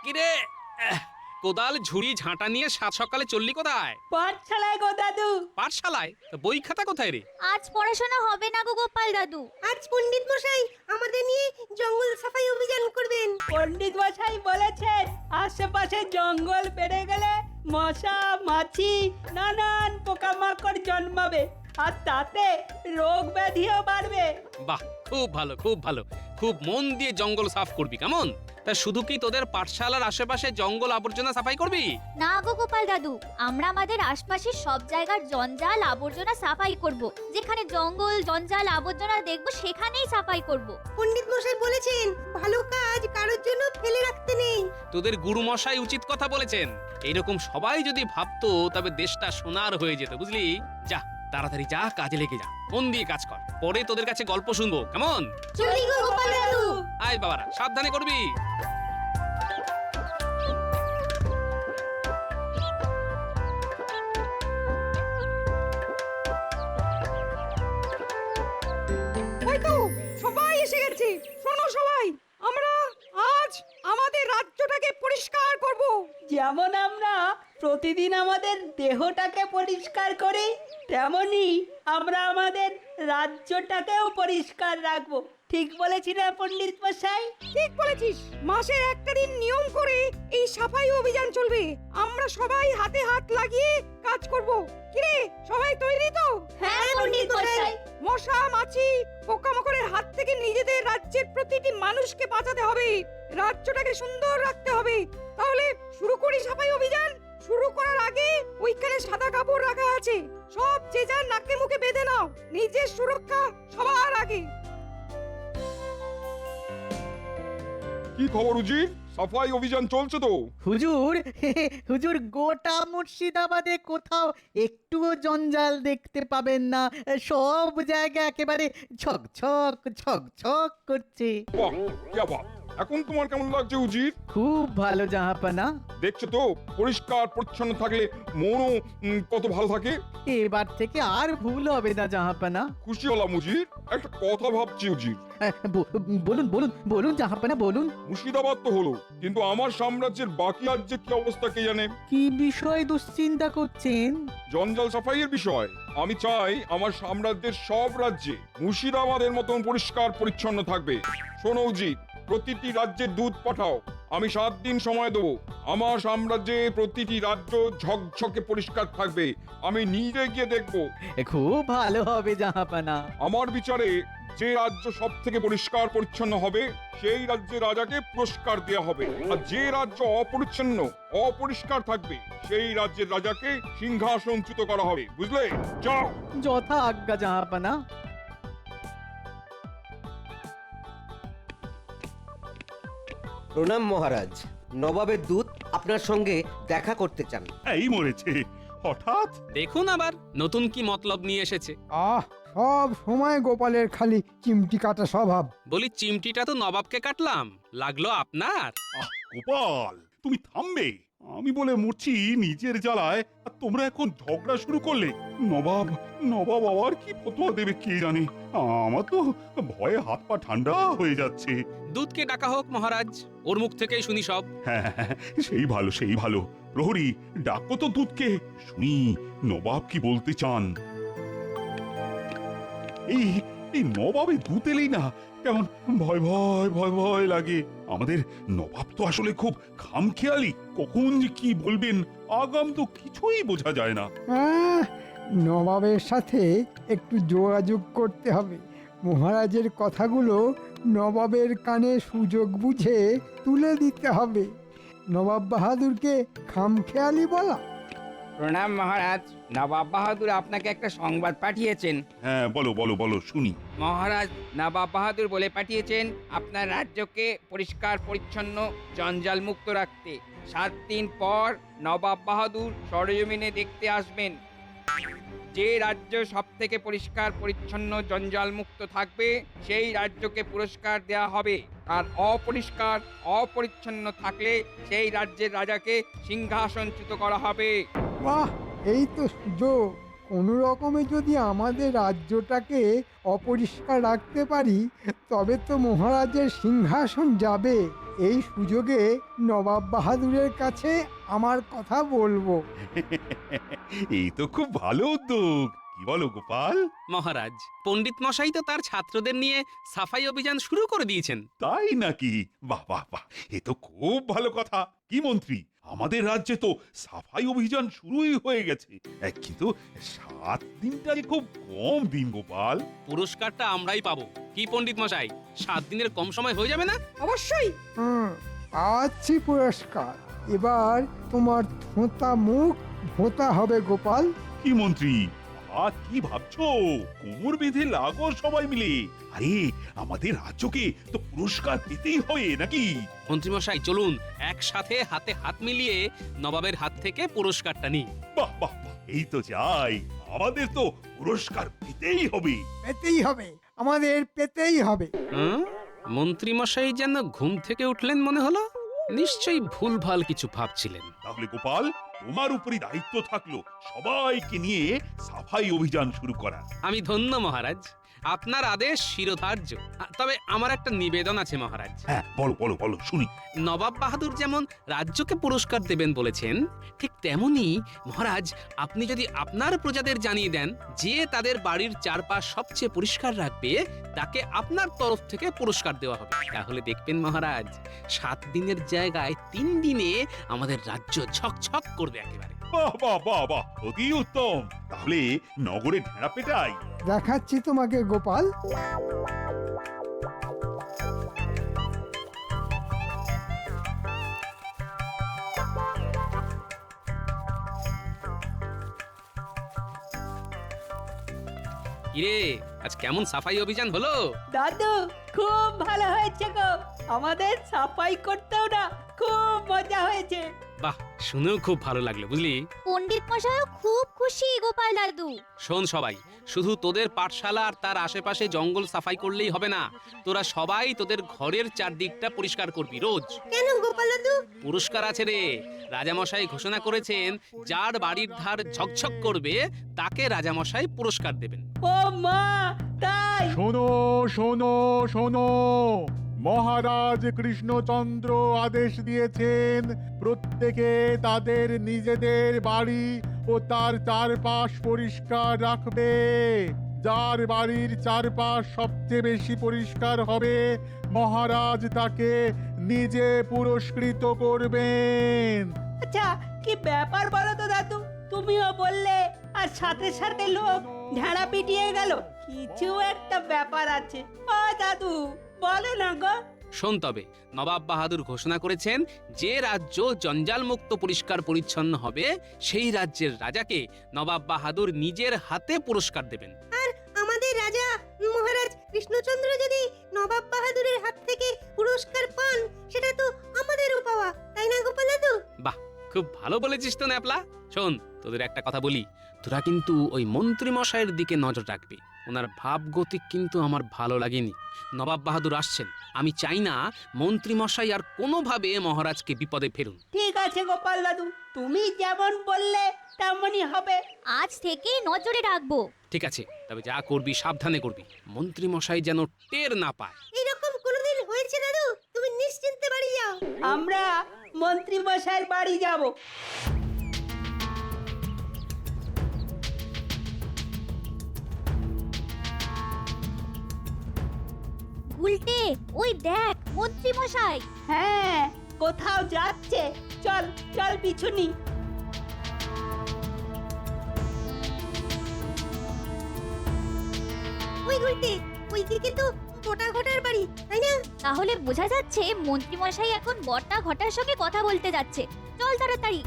কিরে কোদাল ঝুড়ি ঝাঁটা নিয়ে সাত সকালে চললি কোথায়? পাঠশালায় গো দাদু। পাঠশালায়? তো বই খাতা কোথায় রে? আজ পড়াশোনা হবে না গো গোপাল দাদু। আজ পণ্ডিত মশাই আমাদের নিয়ে জঙ্গল সাফাই অভিযান করবেন। পণ্ডিত মশাই বলেছেন আশেপাশে জঙ্গল বেড়ে গেলে মশা মাছি নানান পোকামাকড় জন্মাবে, আর তাতে রোগ ব্যাধিও বাড়বে। বাহ, খুব ভালো খুব ভালো। খুব মন দিয়ে জঙ্গল সাফ করবি কেমন? তা শুধু কি তোদের পাঠশালার আশেপাশে জঙ্গল আবর্জনা সাফাই করবি? না গো গোপাল দাদু, আমরা আমাদের আশপাশের সব জায়গার জঞ্জাল আবর্জনা সাফাই করব। যেখানে জঙ্গল জঞ্জাল আবর্জনা দেখব সেখানেই সাফাই করব। পণ্ডিত মশাই বলেছেন ভালো কাজ কারোর জন্য ফেলে রাখতে নেই। তোদের গুরুমশাই উচিত কথা বলেছেন। এইরকম সবাই যদি ভাবতো তবে দেশটা সোনার হয়ে যেত, বুঝলি? যা তাড়াতাড়ি যা, কাজে লেগে যা, মন দিয়ে কাজ কর। পরে তোদের কাছে গল্প শুনবো কেমন? চলি গো গোপাল দাদু। আয় বাবারা, সাবধানে করবি। ওই তো সবাই এসে গেছে। শোনো সবাই, আমরা আজ আমাদের রাজ্যটাকে পরিষ্কার করব। যেমন আমরা প্রতিদিন আমাদের দেহটাকে পরিষ্কার করি, তেমনি আমরা আমাদের রাজ্যটাকেও পরিষ্কার রাখবো। ঠিক বলেছি না পণ্ডিত মশাই? ঠিক বলেছিস। মাসের একটা দিন নিয়ম করে এই সাফাই অভিযান চলবে। আমরা সবাই হাতে হাত লাগিয়ে কাজ করব। কিরে, সবাই তৈরি তো? হ্যাঁ পণ্ডিত মশাই। মশা মাছি পোকামাকড়ের হাত থেকে নিজেদের রাজ্যের প্রতিটি মানুষকে বাঁচাতে হবে। রাজ্যটাকে সুন্দর রাখতে হবে। তাহলে শুরু করি সাফাই অভিযান। শুরু করার আগে ওইখানে সাদা কাপড় রাখা আছে, সব যে যার নাকে মুখে বেঁধে নাও। নিজের সুরক্ষা সবার আগে। কি খবর উজির? সাফাই অভিযান চলছে তো? হুজুর হুজুর গোটা মুর্শিদাবাদে কোথাও একটুও জঞ্জাল দেখতে পাবেন না। সব জায়গা একেবারে ঝকঝক ঝকঝক করছে। বাহ, কি বাত! এখন তোমার কেমন লাগছে উজির? খুব ভালো জাহাপানা। দেখছো তো পরিষ্কার পরিচ্ছন্ন থাকলে মনও কত ভালো থাকে। এবার থেকে আর ভুল হবে না জাহাপানা। খুশি হলাম উজির। একটা কথা ভাবছি উজির। বলুন বলুন বলুন জাহাপানা বলুন। মুর্শিদাবাদ তো হলো, কিন্তু আমার সাম্রাজ্যের বাকি রাজ্যের কি অবস্থা কে জানে? কি বিষয় দুশ্চিন্তা করছেন? জঞ্জাল সাফাইয়ের বিষয়। আমি চাই আমার সাম্রাজ্যের সব রাজ্যে মুর্শিদাবাদের মতন পরিষ্কার পরিচ্ছন্ন থাকবে। শোনো উজির, প্রতিটি রাজ্যের দূত পাঠাও। আমি 7 দিন সময় দেবো। আমার সাম্রাজ্যে প্রতিটি রাজ্য ঝকঝকে পরিষ্কার থাকবে। আমি নিজে গিয়ে দেখবো। খুব ভালো হবে জাহাপানা। আমার বিচারে যে রাজ্য সব থেকে পরিষ্কার পরিচ্ছন্ন হবে সেই রাজ্যের রাজাকে পুরস্কার দেওয়া হবে, আর যে রাজ্য অপরিচ্ছন্ন অপরিষ্কার থাকবে সেই রাজ্যের রাজাকে সিংহাসনচ্যুত করা হবে। বুঝলে? যাও। যথা আজ্ঞা জাহাপানা। প্রণাম মহারাজ। নবাবের দূত আপনার সঙ্গে দেখা করতে চান। এই মরেছে হঠাৎ। দেখুন আবার নতুন কি মতলব নিয়ে এসেছে। সব সময় গোপালের খালি চিমটি কাটা স্বভাব। বলি চিমটিটা তো নবাবকে কাটলাম, লাগলো আপনার। গোপাল, তুমি থামবে? আমি বলে মরছি নিজের জ্বালায়, আর তোমরা এখন ঝগড়া শুরু করলে। নবাব নবাব আবার কি ফতোয়া দেবে কে জানে। আমার তো ভয়ে হাত পা ঠান্ডা হয়ে যাচ্ছে। দুধকে ডাকা হোক মহারাজ, ওর মুখ থেকেই শুনি সব। হ্যাঁ, সেই ভালো সেই ভালো। প্রহরী, ডাকো তো দুধকে, শুনি নবাব কি বলতে চান। এই এই নবাবে দুধ এলেই না কেমন ভয় ভয় ভয় ভয় লাগে। আমাদের নবাব তো আসলে খুব খামখেয়ালি, কখন যে কি বলবেন আগাম তো কিছুই বোঝা যায় না। নবাবের সাথে একটু যোগাযোগ করতে হবে। মহারাজের কথাগুলো নবাবের কানে সুযোগ বুঝে তুলে দিতে হবে। নবাব বাহাদুরকে খামখেয়ালি বলা। প্রণাম মহারাজ। নবাব বাহাদুর আপনাকে একটা সংবাদ পাঠিয়েছেন। হ্যাঁ, বলো বলো বলো শুনি। মহারাজ নবাব বাহাদুর বলে পাঠিয়েছেন আপনার রাজ্যকে পরিষ্কার পরিচ্ছন্ন জঞ্জাল মুক্ত রাখতে 7 দিন পর নবাব বাহাদুর সরেজমিনে দেখতে আসবেন। যে রাজ্য সব থেকে পরিষ্কার পরিচ্ছন্ন জঞ্জাল মুক্ত থাকবে সেই রাজ্যকে পুরস্কার দেওয়া হবে, আর অপরিষ্কার অপরিচ্ছন্ন থাকলে সেই রাজ্যের রাজাকে সিংহাসনচ্যুত করা হবে। বাহ, এই তো সুযোগ। কোনো রকমে যদি আমাদের রাজ্যটাকে অপরিষ্কার রাখতে পারি তবে তো মহারাজের সিংহাসন যাবে। এই সুযোগে নবাব বাহাদুরের কাছে আমার কথা বলবো। এই তো খুব ভালো উদ্যোগ, কি বলো গোপাল? মহারাজ, পণ্ডিত মশাই তো তার ছাত্রদের নিয়ে সাফাই অভিযান শুরু করে দিয়েছেন। তাই নাকি? বাহ বাহ বাহ, এ তো খুব ভালো কথা। কি মন্ত্রী, আমাদের রাজ্যে তো সাফাই অভিযান শুরুই হয়ে গেছে, কিন্তু 7 দিনটা যে খুব কম দিন গোপাল। পুরস্কারটা আমরাই পাবো। কি পণ্ডিত মশাই, 7 দিনের কম সময় হয়ে যাবে না? অবশ্যই। পাচ্ছি পুরস্কার। এবার তোমার ধোঁতা মুখ ভোঁতা হবে গোপাল। কি মন্ত্রী, কি ভাবছো? কোমর বেঁধে লাগো সবাই মিলে। আরে আমাদের রাজ্যকে তো পুরস্কার পেতেই হবে নাকি? মন্ত্রীমশাই চলুন একসাথে হাতে হাত মিলিয়ে নবাবের হাত থেকে পুরস্কারটা নিই। বাহ বাহ বাহ, এই তো যাই, আমাদের তো পুরস্কার পেতেই হবে। পেতেই হবে, আমাদের পেতেই হবে। মন্ত্রীমশাই যেন ঘুম থেকে উঠলেন মনে হলো। নিশ্চয়ই ভুলভাল কিছু ভাবছিলেন। তাহলে গোপাল, তোমার উপরই দায়িত্ব থাকলো সবাইকে নিয়ে সাফাই অভিযান শুরু করা। আমি ধন্য মহারাজ, আপনার আদেশ শিরোধার্য। তবে আমার একটা নিবেদন আছে মহারাজ। হ্যাঁ, বলো বলো বলো, শুনি। নবাব বাহাদুর যেমন রাজ্যকে পুরস্কার দেবেন বলেছেন, ঠিক তেমনি মহারাজ আপনি যদি আপনার প্রজাদের জানিয়ে দেন যে তাদের বাড়ির চারপাশ সবচেয়ে পরিষ্কার রাখবে, তাকে আপনার তরফ থেকে পুরস্কার দেওয়া হবে। তাহলে দেখবেন মহারাজ, 7 দিনের জায়গায় 3 দিনে আমাদের রাজ্য ঝকঝক করবে একেবারে। বাহ বাহ বাহ বাহ, অতি উত্তম। তাহলে নগরে ঢেড়া পেটাই। দেখাচ্ছি তোমাকে গোপাল। কিরে, আজ কেমন সাফাই অভিযান হলো? দাদু, খুব ভালো হয়েছে গো। আমাদের সাফাই করতেও না খুব মজা হয়েছে। বাহ, শুনেও খুব ভালো লাগলো বুঝলি। পণ্ডিত মশাইও খুব খুশি গোপাল দাদু। শোন সবাই, শুধু তোদের পাঠশালা আর তার আশেপাশে জঙ্গল সাফাই করলেই হবে না, তোরা সবাই তোদের ঘরের চারদিকটা পরিষ্কার করবি রোজ। কেন গোপাল দাদু? পুরস্কার আছে রে। রাজামশাই ঘোষণা করেছেন, যার বাড়ির ধার ঝকঝক করবে তাকে রাজামশাই পুরস্কার দেবেন। ও মা, তাই? শোনো শোনো শোনো, মহারাজ কৃষ্ণচন্দ্র আদেশ দিয়েছেন প্রত্যেকে তাদের নিজেদের বাড়ি ও তার চারপাশ পরিষ্কার রাখবে। যার বাড়ির চারপাশ সবচেয়ে বেশি পরিষ্কার হবে, মহারাজ তাকে নিজে পুরস্কৃত করবেন। আচ্ছা, কি ব্যাপার বলো তো দাদু? তুমিও বললে আর সাথে সাথে লোক ঢেড়া পিটিয়ে গেল। কিছু একটা ব্যাপার আছে। ও দাদু, বলো না গো। শোন তবে, নবাব বাহাদুর ঘোষণা করেছেন, যে রাজ্য জঞ্জাল মুক্ত পরিষ্কার পরিচ্ছন্ন হবে সেই রাজ্যের রাজাকে নবাব বাহাদুর নিজের হাতে পুরস্কার দেবেন। আর আমাদের রাজা মহারাজ কৃষ্ণচন্দ্র যদি নবাব বাহাদুরের হাত থেকে পুরস্কার পান, সেটা তো আমাদেরও পাওয়া, তাই না গোপাল দাদু? বাহ, খুব ভালো বলেছিস তো ন্যাপলা। শোন, তোদের একটা কথা বলি, তোরা কিন্তু ওই মন্ত্রী মশাইয়ের দিকে নজর রাখবি। ওনার ভাবগতিক কিন্তু আমার ভালো লাগেনি। নবাব বাহাদুর আসছেন, আমি চাই না মন্ত্রী মশাই আর কোনোভাবে মহারাজকে বিপদে ফেলুন। ঠিক আছে গোপাল দাদু, তুমি যেমন বললে তেমনই হবে। আজ থেকে নজরে রাখবো। ঠিক আছে, তবে যা করবি সাবধানে করবি, মন্ত্রী মশাই যেন টের না পায়। এরকম কোনোদিন হয়েছে দাদু? তুমি নিশ্চিন্তে বাড়ি যাও। আমরা মন্ত্রী মশাইয়ের বাড়ি যাব। উল্টে ওই দেখ মন্ত্রী মশাই। হ্যাঁ, কোথাও যাচ্ছে। চল চল পিছুনি। ওই ঘুরতে ওইদিকে তো গোটা ঘটার বাড়ি, তাই না? তাহলে বোঝা যাচ্ছে মন্ত্রী মশাই এখন বড়টা ঘটার সঙ্গে কথা বলতে যাচ্ছে। চল তাড়াতাড়ি।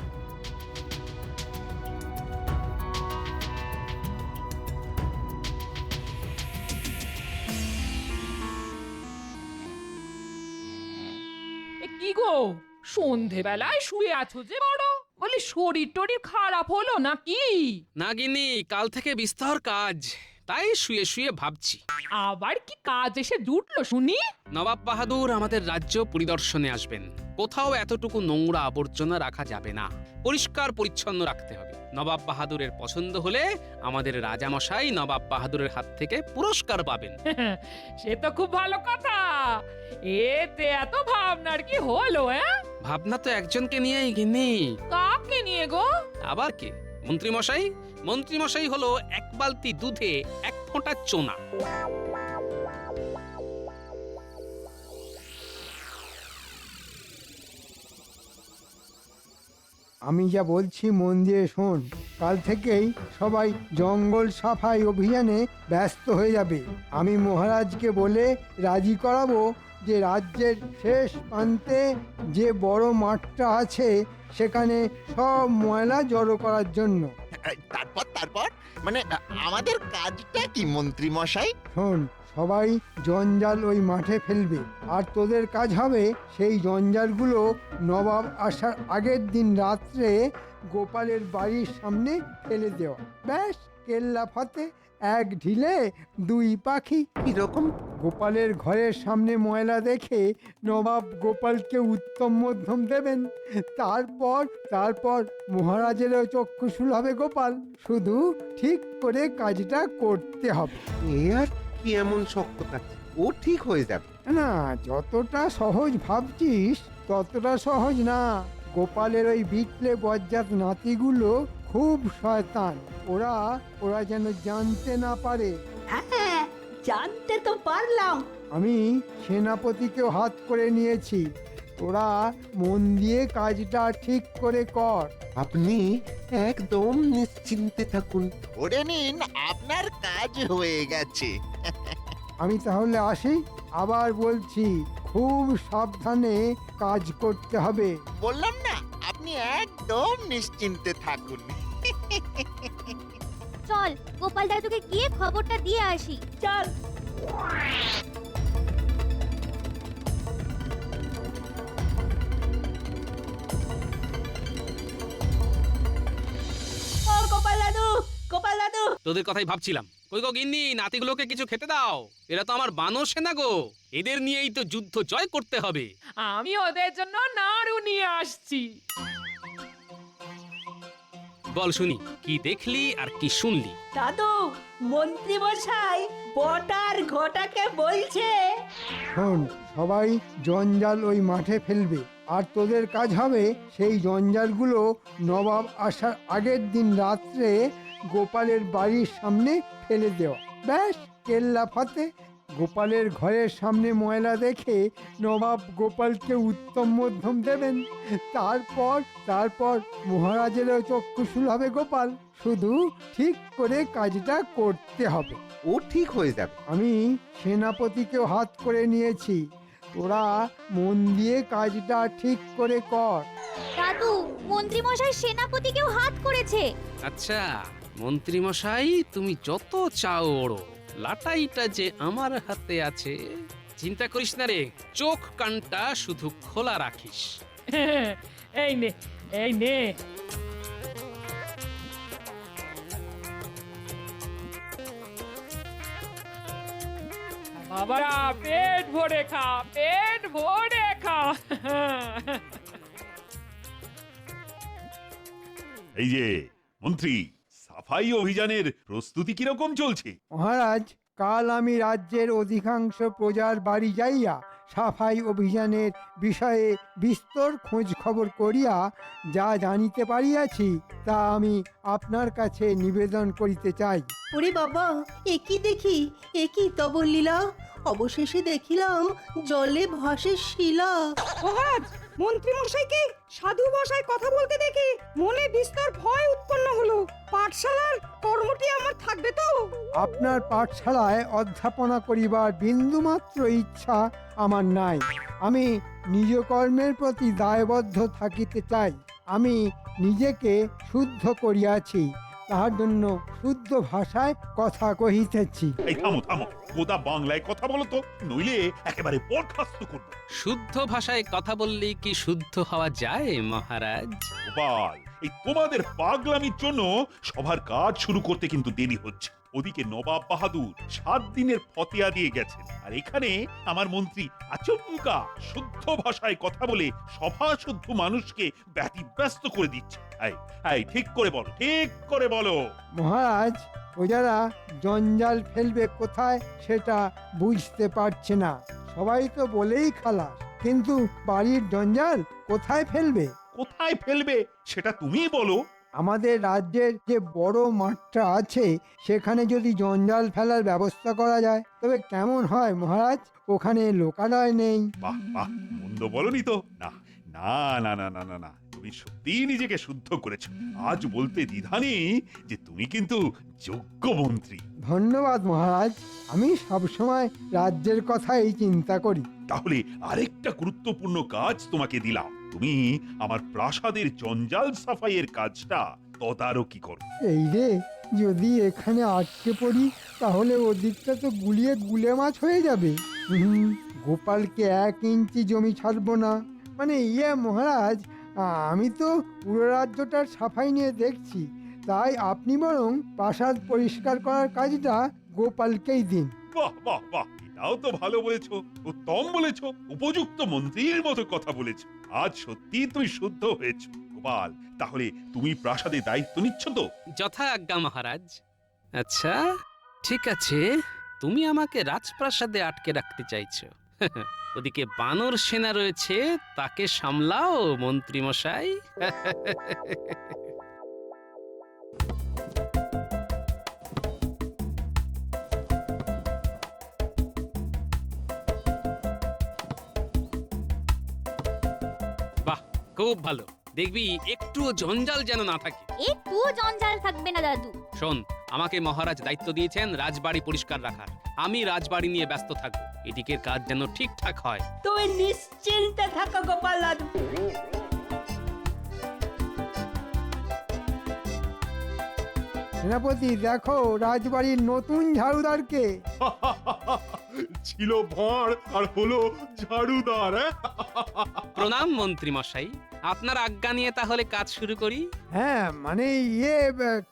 কি গো, সন্ধেবেলায় শুয়ে আছো যে বড়? বলি শরীর টরীর খারাপ হলো নাকি? না গিন্নি, কাল থেকে বিস্তর কাজ, তাই শুয়ে শুয়ে ভাবছি। আবার কি কাজ এসে জুটলো শুনি? নবাব বাহাদুর আমাদের রাজ্য পরিদর্শনে আসবেন। কোথাও এতটুকু নোংরা আবর্জনা রাখা যাবে না, পরিষ্কার পরিচ্ছন্ন রাখতে হবে। নবাব বাহাদুরের পছন্দ হলে আমাদের রাজামশাই নবাব বাহাদুরের হাত থেকে পুরস্কার পাবেন। সে তো খুব ভালো কথা। এতে এত ভাবনার কি হলো? ভাবনা তো একজনকে নিয়েই গিন্নি। কাকে নিয়ে গো? আবার কে? মন্ত্রীমশাই। মন্ত্রীমশাই হলো এক বালতি দুধে এক ফোঁটা চোনা। আমি যা বলছি মন দিয়ে শোন। কাল থেকেই সবাই জঙ্গল সাফাই অভিযানে ব্যস্ত হয়ে যাবে। আমি মহারাজকে বলে রাজি করাবো যে রাজ্যের শেষ প্রান্তে যে বড় মাঠটা আছে সেখানে সব ময়লা জড়ো করার জন্য। তারপর তারপর মানে আমাদের কাজটা কি মন্ত্রী মশাই? শোন, সবাই জঞ্জাল ওই মাঠে ফেলবে, আর তোদের কাজ হবে সেই জঞ্জালগুলো নবাব আসার আগের দিন রাত্রে গোপালের বাড়ির সামনে ফেলে দেওয়া। ব্যাস, কেল্লা ফতে, এক ঢিলে দুই পাখি। কিরকম? গোপালের ঘরের সামনে ময়লা দেখে নবাব গোপালকে উত্তম মধ্যম দেবেন। তারপর মহারাজেরও চক্ষুশূল হবে গোপাল। শুধু ঠিক করে কাজটা করতে হবে। এ আর কি এমন শক্ত কাজ? ও ঠিক হয়ে যাবে। না, যতটা সহজ ভাবছিস ততটা সহজ না। গোপালের ওই বিটলে বজ্জাত নাতিগুলো খুব শয়তান। ওরা যেন জানতে না পারে। হ্যাঁ, জানতে তো পারলাম। আমি সেনাপতিকেও হাত করে নিয়েছি। তোরা মন দিয়ে কাজটা ঠিক করে কর। আপনি একদম নিশ্চিন্তে থাকুন, ধরে নিন আপনার কাজ হয়ে গেছে। আমি তাহলে আসি। আবার বলছি, খুব সাবধানে কাজ করতে হবে। বললাম না, আপনি একদম নিশ্চিন্তে থাকুন। চল গোপাল দাদুকে গিয়ে খবরটা দিয়ে আসি। চল। ও গোপাল দাদু, গোপাল দাদু। তোদের কথাই ভাবছিলাম। কই গো গিন্নি, নাতিগুলোকে কিছু খেতে দাও। এরা তো আমার বানর সেনা গো, এদের নিয়েই তো যুদ্ধ জয় করতে হবে। আমি ওদের জন্য নাড়ু নিয়ে আসছি। বল শুনি, কি দেখলি আর কি শুনলি? দাদু, মন্ত্রী মশাই বটার ঘটাকে বলছে। শোন, সবাই জঞ্জাল ওই মাঠে ফেলবে, আর তোদের কাজ হবে সেই জঞ্জালগুলো নবাব আসার আগের দিন রাত্রে গোপালের বাড়ির সামনে ফেলে দেওয়া। ব্যাস, কেল্লা ফতে। গোপালের ঘরের সামনে ময়লা দেখে নবাব গোপালকে উত্তম মধ্যম দেবেন। তারপর মহারাজেরও চক্ষুশূল হবে গোপাল। শুধু ঠিক করে কাজটা করতে হবে। ও ঠিক হয়ে যাবে। আমি সেনাপতিকেও হাত করে নিয়েছি। তোরা মন দিয়ে কাজটা ঠিক করে কর। দাদু, মন্ত্রী মশাই সেনাপতিকেও হাত করেছে। আচ্ছা মন্ত্রী মশাই, তুমি যত চাও ওড়ো, লাটাইটা যে আমার হাতে আছে। চিন্তা করিস না রে, চোখ কানটা শুধু খোলা রাখিস। এই নে, এই নে। বাবারা, পেট ভরে খা, পেট ভরে খা। এই যে মন্ত্রী, সাফাই অভিযানের প্রস্তুতি কিরকম চলছে? মহারাজ, কাল আমি রাজ্যের অধিকাংশ প্রজার বাড়ি যাইয়া সাফাই অভিযানের বিষয়ে বিস্তর খোঁজ খবর করিয়া যা জানিতে পারিয়াছি তা আমি আপনার কাছে নিবেদন করিতে চাই। ওরে বাবা, একই দেখি, একই তব লীলা। অবশেষে দেখিলাম জলে ভাসে শিলা। মহারাজ, মন্ত্রী মশাইকে সাধু ভাষায় কথা বলতে দেখে মনে বিস্তর ভয় উৎপন্ন হলো। পাঠশালার কর্মটি আমার থাকবে তো? আপনার পাঠশালায় অধ্যাপনা করিবার বিন্দুমাত্র ইচ্ছা আমার নাই। আমি নিজ কর্মের প্রতি দায়বদ্ধ থাকিতে চাই। আমি নিজেকে শুদ্ধ করিয়াছি, তাহার জন্য শুদ্ধ ভাষায় কথা কহিতেছি। এই থামো থামো, কোথা বাংলায় কথা বলো তো, নইলে একেবারে বরখাস্ত করবো। শুদ্ধ ভাষায় কথা বললেই কি শুদ্ধ হওয়া যায় মহারাজ? গোপাল, এই তোমাদের পাগলামির জন্য সবার কাজ শুরু করতে কিন্তু দেরি হচ্ছে। ওদিকে নবাব বাহাদুর 7 দিনের ফতেয়া দিয়ে গেছেন, আর এখানে আমার মন্ত্রী আচমকা শুদ্ধ ভাষায় কথা বলে সভা শুদ্ধ মানুষকে ব্যতিব্যস্ত করে দিচ্ছে। এই ঠিক করে বলো, ঠিক করে বলো। মহারাজ, প্রজারা জঞ্জাল ফেলবে কোথায় সেটা বুঝতে পারছে না। সবাই তো বলেই খালাস, কিন্তু বাড়ির জঞ্জাল কোথায় ফেলবে? কোথায় ফেলবে সেটা তুমিই বলো। আমাদের রাজ্যের যে বড় মাঠটা আছে সেখানে যদি জঞ্জাল ফেলার ব্যবস্থা করা যায় তবে কেমন হয় মহারাজ? ওখানে লোকালয় নেই। বাহ বাহ, মন্দ বলনি তো। না না না না না না না, তুমি সত্যিই নিজেকে শুদ্ধ করেছো। আজ বলতে দ্বিধা নেই যে তুমি কিন্তু যোগ্য মন্ত্রী। ধন্যবাদ মহারাজ, আমি সবসময় রাজ্যের কথাই চিন্তা করি। তাহলে আরেকটা গুরুত্বপূর্ণ কাজ তোমাকে দিলাম। তুমি আমার প্রাসাদের জঞ্জাল সাফাইয়ের কাজটা তদারকি করো। এই রে, যদি এখানে আটকে পড়ি তাহলে ওদিকটা তো গুলিয়ে গুলে মাছ হয়ে যাবে। গোপালকে 1 ইঞ্চি জমি ছাড়বো না। মানে মহারাজ, আমি তো পুরো রাজ্যটার সাফাই নিয়ে দেখছি, তাই আপনি বরং প্রাসাদ পরিষ্কার করার কাজটা গোপালকেই দিন। বাহ বাহ বাহ, এটাও তো ভালো বলেছো, উত্তম বলেছো, উপযুক্ত মন্ত্রীর মতো কথা বলেছো। আজ সত্যি তুমি শুদ্ধ হয়েছো। গোপাল, তাহলে তুমি প্রাসাদে দায়িত্ব নিচ্ছ তো? যথা আজ্ঞা মহারাজ। আচ্ছা ঠিক আছে, তুমি আমাকে রাজপ্রাসাদে আটকে রাখতে চাইছো। ওদিকে বানর সেনা রয়েছে, তাকে সামলাও মন্ত্রী মশাই। বাহ, খুব ভালো। দেখবি একটুও জঞ্জাল যেন না থাকে। একটু জঞ্জাল থাকবে না দাদু। শোন, আমাকে মহারাজ দায়িত্ব দিয়েছেন রাজবাড়ি পরিষ্কার রাখার। আমি রাজবাড়ি নিয়ে ব্যস্ত থাকবো, এদিকের কাজ যেন ঠিকঠাক হয়। তুমি নিশ্চিন্তে থাকো গোপাল দাদু। সেনাপতি, দেখো রাজবাড়ির নতুন ঝাড়ুদারকে। ছিল ভাঁড় আর হলো ঝাড়ুদার। প্রণাম মন্ত্রী মশাই, আপনার আজ্ঞা নিয়ে তাহলে কাজ শুরু করি। হ্যাঁ, মানে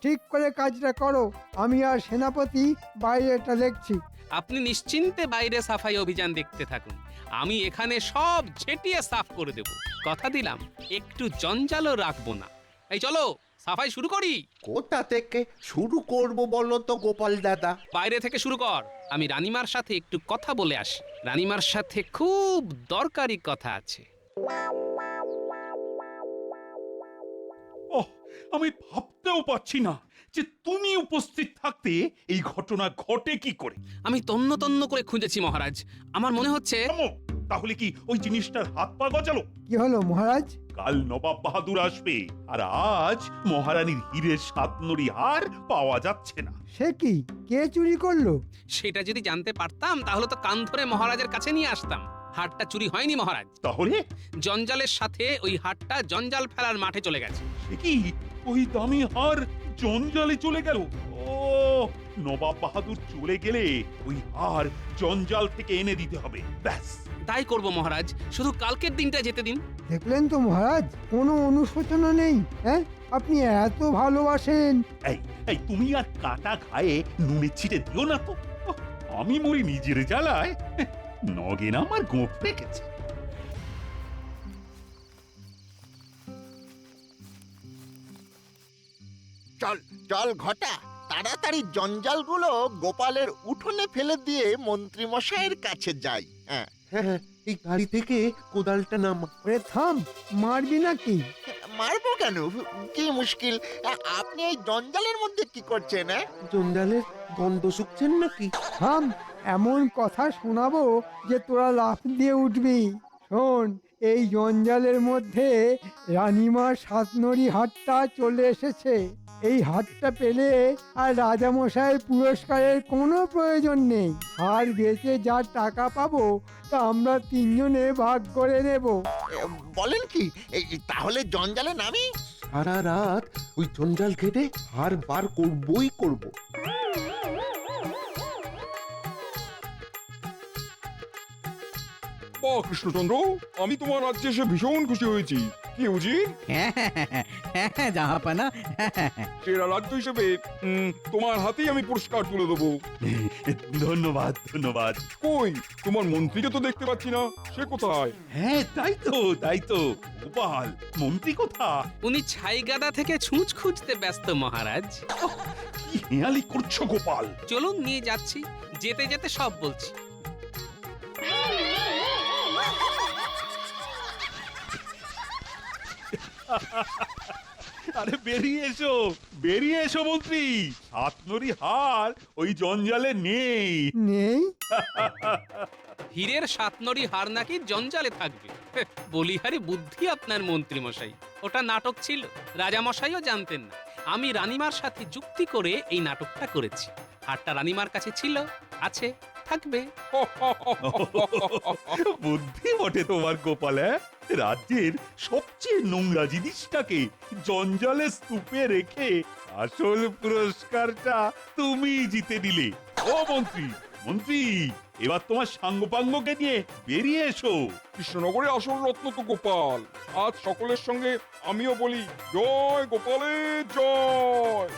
ঠিক করে কাজটা করো। আমি আর সেনাপতি বাইরেটা দেখছি। আপনি নিশ্চিন্তে বাইরে সাফাই অভিযান দেখতে থাকুন, আমি এখানে সব ঝেঁটিয়ে সাফ করে দেব। কথা দিলাম, একটু জঞ্জালও রাখবো না। এই চলো সাফাই শুরু করি। কোথা থেকে শুরু করব বলো তো গোপাল দাদা? বাইরে থেকে শুরু কর, আমি রানীমার সাথে একটু কথা বলে আসি। রানীমার সাথে খুব দরকারি কথা আছে। ওহ, আমি ভাবতেও পারছি না যে তুমি উপস্থিত থাকতে এই ঘটনা ঘটে কি করে। আমি তন্ন তন্ন করে খুঁজেছি মহারাজ, আমার মনে হচ্ছে। থামো, তাহলে কি ওই জিনিসটার হাত পা গজালো? কি হলো মহারাজ? কাল নবাব বাহাদুর আসবে, আর আজ মহারানীর হীরের 7 নড়ি হার পাওয়া যাচ্ছে না। সে কি, কে চুরি করলো? সেটা যদি জানতে পারতাম তাহলে তো কান ধরে মহারাজের কাছে নিয়ে আসতাম। হাটটা চুরি হয়নি মহারাজ, তাহলে জঞ্জালের সাথে ওই হাটটা জঞ্জাল ফেলার মাঠে চলে গেছে। সে কি, ওই দামি হার জঞ্জালে চলে গেল? ও, নবাব বাহাদুর চলে গেলে ওই হার জঞ্জাল থেকে এনে দিতে হবে। ব্যাস তাই করব মহারাজ, শুধু কালকের দিনটা যেতে দিন। দেখলেন তো মহারাজ, কোনো অনুশোচনা নেই। হ্যাঁ, আপনি এত ভালোবাসেন। এই তুমি আর কাটা খায়ে নুনের ছিটে দিও না তো। আমি মরি নিজের জ্বালায়, নগেন আমার গোপ রেখেছে। চল চল ঘটা, তাড়াতাড়ি জঞ্জালগুলো গোপালের উঠোনে ফেলে দিয়ে মন্ত্রী মশাইয়ের কাছে যাই। হ্যাঁ হ্যাঁ, এই গাড়ি থেকে কোদালটা নামা। ওরে থাম, মারবি নাকি? মারবো কেন? কি মুশকিল, আপনি এই জঞ্জালের মধ্যে কি করছেন? জঞ্জালের গন্ধ শুকছেন নাকি? থাম, এমন কথা শোনাবো যে তোরা লাফ দিয়ে উঠবি। শোন, এই জঞ্জালের মধ্যে রানীমার 7 নড়ি হাটটা চলে এসেছে। এই হাটটা পেলে আর রাজামশাইয়ের পুরস্কারের কোনো প্রয়োজন নেই। হার বেচে যা টাকা পাবো তা আমরা 3 জনে ভাগ করে নেব। বলেন কি, তাহলে জঞ্জালে নামি? সারা রাত ওই জঞ্জাল কেটে হার বার করবই করব। বাহ বাহ কৃষ্ণচন্দ্র, আমি তোমার রাজ্যে এসে ভীষণ খুশি হয়েছি। কি উজির, হ্যাঁ জাহাপানা, সেরা রাজ্য হিসেবে তোমার হাতেই আমি পুরস্কার তুলে দেবো। ধন্যবাদ ধন্যবাদ। কই তোমার মন্ত্রীকে তো দেখতে পাচ্ছি না, সে কোথায়? হ্যাঁ তাই তো গোপাল, মন্ত্রী কোথা? উনি ছাইগাদা থেকে ছুঁচ খুঁজতে ব্যস্ত মহারাজ। কি হেয়ালি করছো গোপাল? চলুন নিয়ে যাচ্ছি, যেতে যেতে সব বলছি। আরে বেরিয়ে এসো মন্ত্রী। সাতনরি হার ওই জঞ্জালে নেই। নেই? হীরের সাতনরি হার নাকি জঞ্জালে থাকবে? বলিহারি বুদ্ধি আপনার মন্ত্রী মশাই। ওটা নাটক ছিল, রাজা মশাইও জানতেন না। আমি রানীমার সাথে যুক্তি করে এই নাটকটা করেছি। হারটা রানীমার কাছে ছিল, আছে, থাকবে। বুদ্ধি বটে তোমার গোপাল। রাজ্যের সবচেয়ে নোংরা জিনিসটাকে জঞ্জালে স্তূপে রেখে আসল পুরস্কারটা তুমি জিতে নিলে। ও মন্ত্রী, এবার তোমার সাঙ্গপাঙ্গকে নিয়ে বেরিয়ে এসো। কৃষ্ণনগরে আসল রত্ন তো গোপাল। আজ সকলের সঙ্গে আমিও বলি জয় গোপালের জয়।